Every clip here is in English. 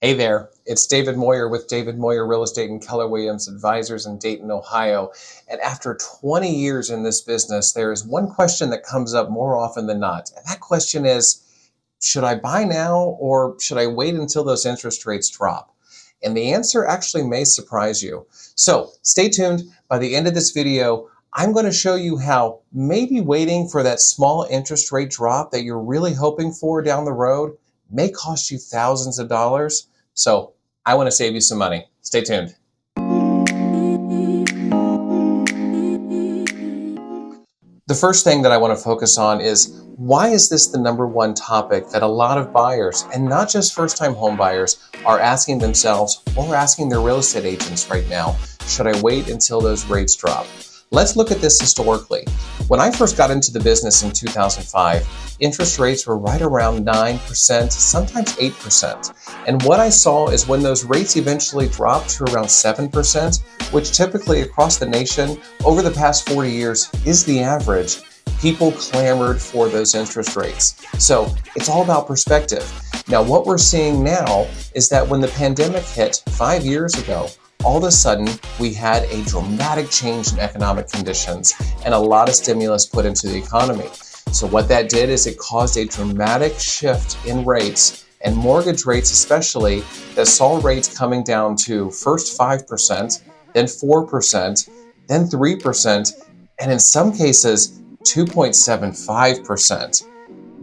Hey there, it's David Moyer with David Moyer Real Estate and Keller Williams Advisors in Dayton, Ohio. And after 20 years in this business, there is one question that comes up more often than not. And that question is, should I buy now or should I wait until those interest rates drop? And the answer actually may surprise you. So stay tuned. By the end of this video, I'm going to show you how maybe waiting for that small interest rate drop that you're really hoping for down the road may cost you thousands of dollars. So I want to save you some money. Stay tuned. The first thing that I want to focus on is, why is this the number one topic that a lot of buyers, and not just first-time home buyers, are asking themselves or asking their real estate agents right now? Should I wait until those rates drop? Let's look at this historically. When I first got into the business in 2005, interest rates were right around 9%, sometimes 8%. And what I saw is when those rates eventually dropped to around 7%, which typically across the nation over the past 40 years is the average, people clamored for those interest rates. So it's all about perspective. Now, what we're seeing now is that when the pandemic hit 5 years ago, all of a sudden, we had a dramatic change in economic conditions and a lot of stimulus put into the economy. So what that did is it caused a dramatic shift in rates, and mortgage rates especially, that saw rates coming down to first 5%, then 4%, then 3%, and in some cases, 2.75%.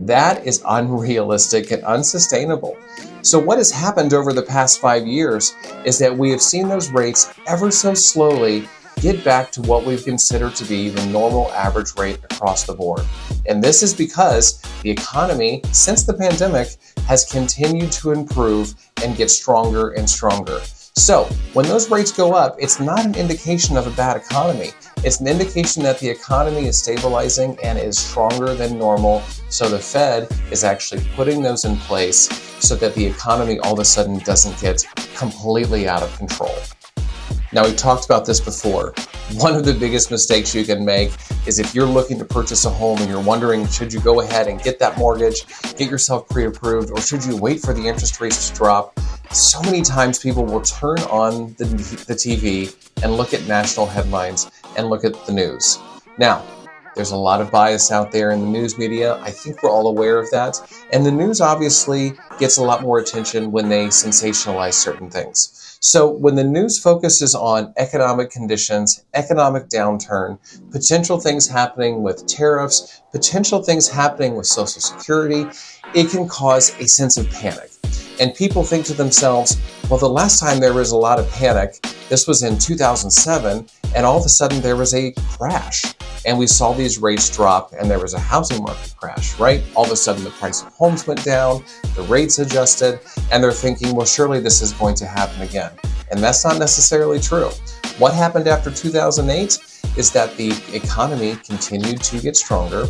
That is unrealistic and unsustainable. So what has happened over the past 5 years is that we have seen those rates ever so slowly get back to what we've considered to be the normal average rate across the board. And this is because the economy, since the pandemic, has continued to improve and get stronger and stronger. So when those rates go up, it's not an indication of a bad economy. It's an indication that the economy is stabilizing and is stronger than normal. So the Fed is actually putting those in place so that the economy all of a sudden doesn't get completely out of control. Now, we've talked about this before. One of the biggest mistakes you can make is if you're looking to purchase a home and you're wondering, should you go ahead and get that mortgage, get yourself pre-approved, or should you wait for the interest rates to drop? So many times people will turn on the TV and look at national headlines and look at the news. Now, there's a lot of bias out there in the news media. I think we're all aware of that. And the news obviously gets a lot more attention when they sensationalize certain things. So when the news focuses on economic conditions, economic downturn, potential things happening with tariffs, potential things happening with Social Security, it can cause a sense of panic. And people think to themselves, well, the last time there was a lot of panic, this was in 2007, and all of a sudden there was a crash. And we saw these rates drop and there was a housing market crash, right? All of a sudden the price of homes went down, the rates adjusted, and they're thinking, well, surely this is going to happen again. And that's not necessarily true. What happened after 2008 is that the economy continued to get stronger.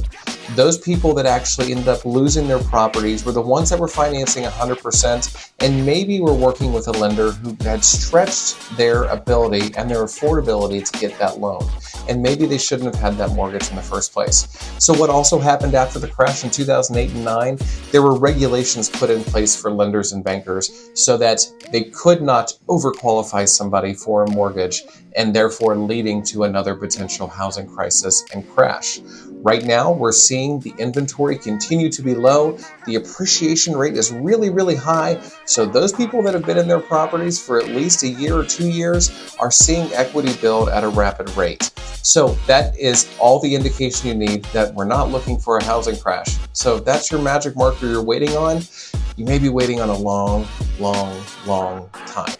Those people that actually ended up losing their properties were the ones that were financing 100% and maybe were working with a lender who had stretched their ability and their affordability to get that loan. And maybe they shouldn't have had that mortgage in the first place. So what also happened after the crash in 2008 and 9, there were regulations put in place for lenders and bankers so that they could not overqualify somebody for a mortgage, and therefore leading to another potential housing crisis and crash. Right now, we're seeing the inventory continue to be low. The appreciation rate is really, really high. So those people that have been in their properties for at least a year or 2 years are seeing equity build at a rapid rate. So that is all the indication you need that we're not looking for a housing crash. So if that's your magic marker you're waiting on, you may be waiting on a long, long, long time.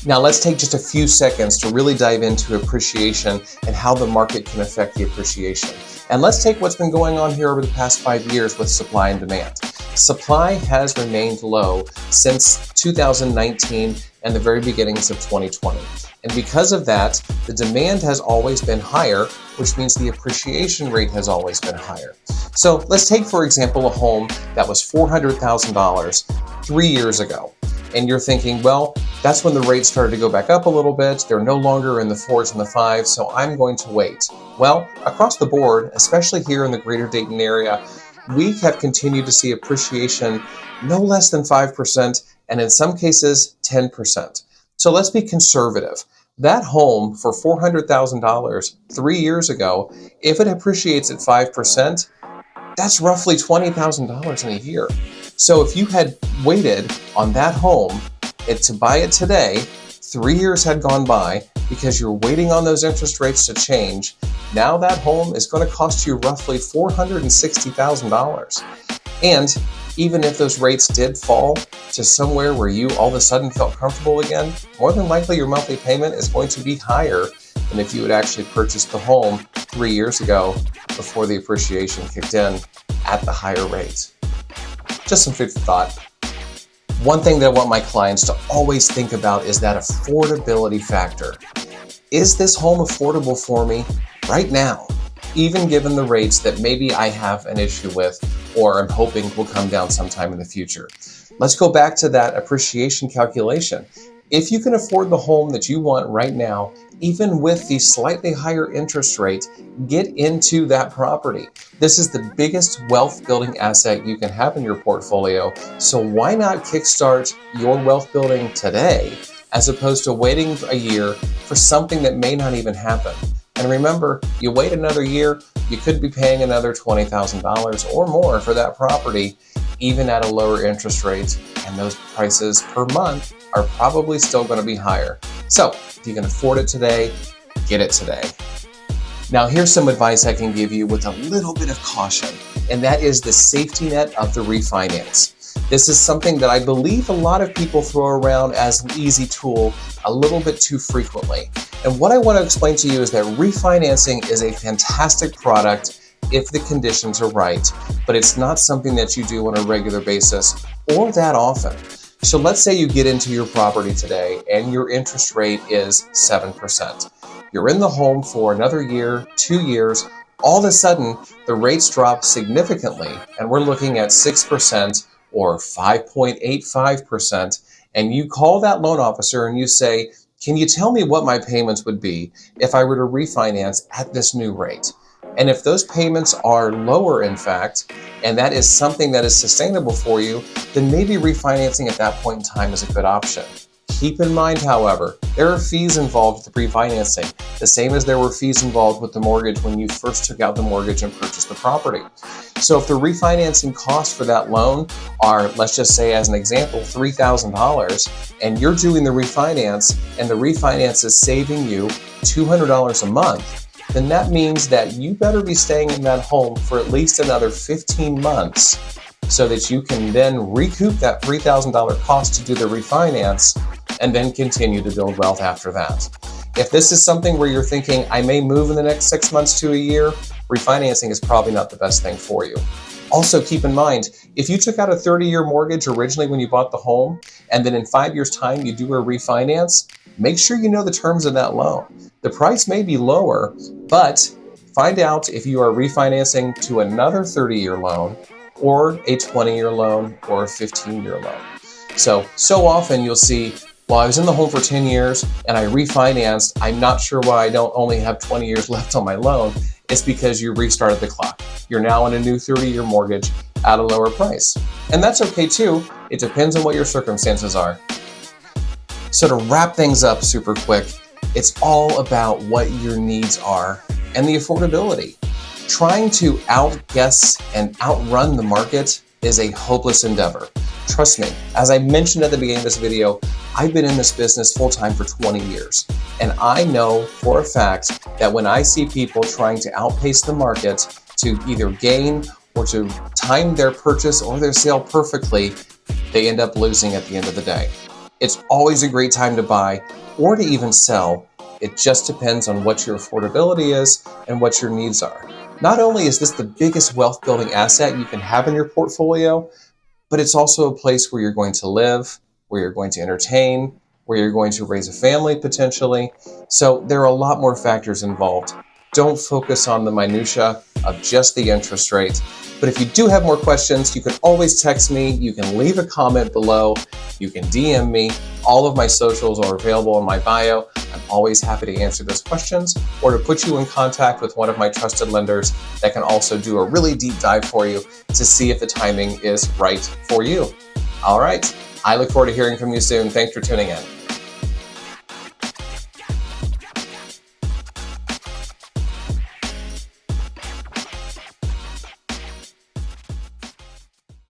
Now let's take just a few seconds to really dive into appreciation and how the market can affect the appreciation. And let's take what's been going on here over the past 5 years with supply and demand. Supply has remained low since 2019 and the very beginnings of 2020. And because of that, the demand has always been higher, which means the appreciation rate has always been higher. So let's take, for example, a home that was $400,000 3 years ago. And you're thinking, well, that's when the rates started to go back up a little bit. They're no longer in the 4s and the 5s, so I'm going to wait. Well, across the board, especially here in the greater Dayton area, we have continued to see appreciation no less than 5%, and in some cases 10%. So let's be conservative. That home for $400,000 3 years ago, if it appreciates at 5%, that's roughly $20,000 in a year. So if you had waited on that home to buy it today, 3 years had gone by because you're waiting on those interest rates to change. Now that home is going to cost you roughly $460,000. And even if those rates did fall to somewhere where you all of a sudden felt comfortable again, more than likely your monthly payment is going to be higher than if you had actually purchased the home 3 years ago before the appreciation kicked in at the higher rate. Just some food for thought. One thing that I want my clients to always think about is that affordability factor. Is this home affordable for me right now, even given the rates that maybe I have an issue with or I'm hoping will come down sometime in the future? Let's go back to that appreciation calculation. If you can afford the home that you want right now, even with the slightly higher interest rate, get into that property. This is the biggest wealth building asset you can have in your portfolio. So why not kickstart your wealth building today as opposed to waiting a year for something that may not even happen? And remember, you wait another year, you could be paying another $20,000 or more for that property, even at a lower interest rate, and those prices per month are probably still going to be higher. So if you can afford it today, get it today. Now here's some advice I can give you with a little bit of caution, and that is the safety net of the refinance. This is something that I believe a lot of people throw around as an easy tool a little bit too frequently. And what I want to explain to you is that refinancing is a fantastic product if the conditions are right, but it's not something that you do on a regular basis or that often. So let's say you get into your property today and your interest rate is 7%. You're in the home for another year, 2 years, all of a sudden the rates drop significantly and we're looking at 6% or 5.85%, and you call that loan officer and you say, can you tell me what my payments would be if I were to refinance at this new rate? And if those payments are lower, in fact, and that is something that is sustainable for you, then maybe refinancing at that point in time is a good option. Keep in mind, however, there are fees involved with the refinancing, the same as there were fees involved with the mortgage when you first took out the mortgage and purchased the property. So if the refinancing costs for that loan are, let's just say as an example, $3,000, and you're doing the refinance and the refinance is saving you $200 a month, then that means that you better be staying in that home for at least another 15 months so that you can then recoup that $3,000 cost to do the refinance and then continue to build wealth after that. If this is something where you're thinking, I may move in the next 6 months to a year, refinancing is probably not the best thing for you. Also keep in mind, if you took out a 30-year mortgage originally when you bought the home, and then in 5 years' time you do a refinance, make sure you know the terms of that loan. The price may be lower, but find out if you are refinancing to another 30-year loan or a 20-year loan or a 15-year loan. So often you'll see, well, I was in the home for 10 years and I refinanced. I'm not sure why I don't only have 20 years left on my loan. It's because you restarted the clock. You're now on a new 30-year mortgage at a lower price. And that's okay too. It depends on what your circumstances are. So to wrap things up super quick, it's all about what your needs are and the affordability. Trying to outguess and outrun the market is a hopeless endeavor. Trust me, as I mentioned at the beginning of this video, I've been in this business full-time for 20 years. And I know for a fact that when I see people trying to outpace the market to either gain or to time their purchase or their sale perfectly, they end up losing at the end of the day. It's always a great time to buy or to even sell. It just depends on what your affordability is and what your needs are. Not only is this the biggest wealth building asset you can have in your portfolio, but it's also a place where you're going to live, where you're going to entertain, where you're going to raise a family potentially. So there are a lot more factors involved. Don't focus on the minutia of just the interest rate. But if you do have more questions, you can always text me. You can leave a comment below. You can DM me. All of my socials are available in my bio. I'm always happy to answer those questions or to put you in contact with one of my trusted lenders that can also do a really deep dive for you to see if the timing is right for you. All right. I look forward to hearing from you soon. Thanks for tuning in.